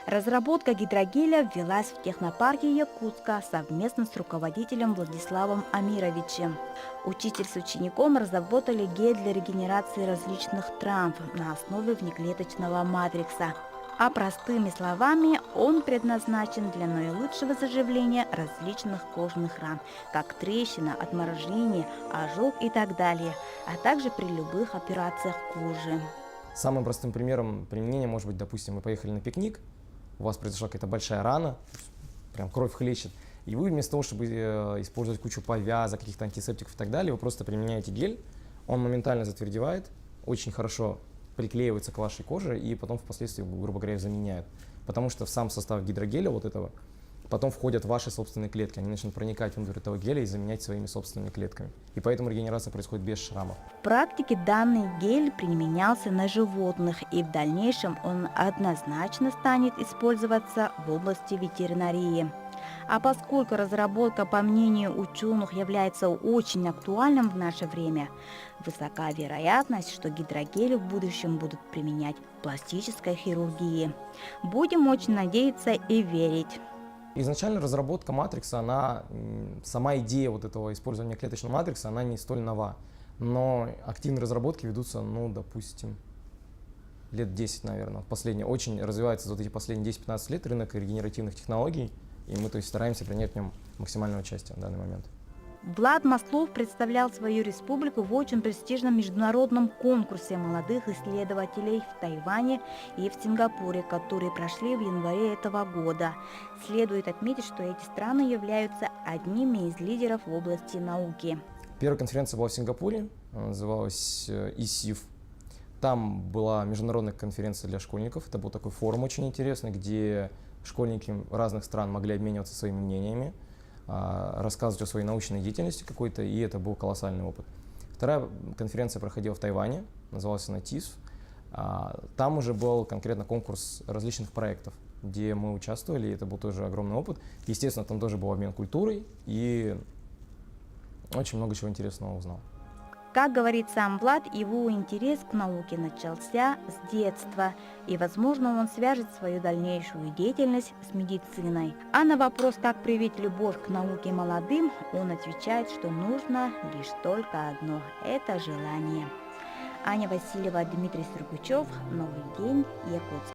Разработка гидрогеля ввелась в технопарке Якутска совместно с руководителем Владиславом Амировичем. Учитель с учеником разработали гель для регенерации различных травм на основе внеклеточного матрикса. А простыми словами, он предназначен для наилучшего заживления различных кожных ран, как трещина, отморожение, ожог и так далее, а также при любых операциях кожи. Самым простым примером применения может быть, допустим, вы поехали на пикник, у вас произошла какая-то большая рана, прям кровь хлещет, и вы вместо того, чтобы использовать кучу повязок, каких-то антисептиков и так далее, вы просто применяете гель, он моментально затвердевает, очень хорошо приклеивается к вашей коже и потом впоследствии, грубо говоря, заменяет. Потому что в сам состав гидрогеля вот этого потом входят ваши собственные клетки, они начнут проникать внутрь этого геля и заменять своими собственными клетками. И поэтому регенерация происходит без шрамов. В практике данный гель применялся на животных, и в дальнейшем он однозначно станет использоваться в области ветеринарии. А поскольку разработка, по мнению ученых, является очень актуальным в наше время, высока вероятность, что гидрогели в будущем будут применять в пластической хирургии. Будем очень надеяться и верить. Изначально разработка матрикса, сама идея вот этого использования клеточного матрикса, она не столь нова. Но активные разработки ведутся, допустим, лет 10, наверное. Очень развивается за вот эти последние 10-15 лет рынок регенеративных технологий, и мы стараемся принять в нем максимальное участие в данный момент. Влад Маслов представлял свою республику в очень престижном международном конкурсе молодых исследователей в Тайване и в Сингапуре, которые прошли в январе этого года. Следует отметить, что эти страны являются одними из лидеров в области науки. Первая конференция была в Сингапуре, она называлась ИСИФ. Там была международная конференция для школьников. Это был такой форум очень интересный, где школьники разных стран могли обмениваться своими мнениями, рассказывать о своей научной деятельности какой-то, и это был колоссальный опыт. Вторая конференция проходила в Тайване, называлась она ТИС. Там уже был конкретно конкурс различных проектов, где мы участвовали, и это был тоже огромный опыт. Естественно, там тоже был обмен культурой, и очень много чего интересного узнал. Как говорит сам Влад, его интерес к науке начался с детства, и, возможно, он свяжет свою дальнейшую деятельность с медициной. А на вопрос, как привить любовь к науке молодым, он отвечает, что нужно лишь только одно – это желание. Аня Васильева, Дмитрий Сургучев. Новый день, Якутск.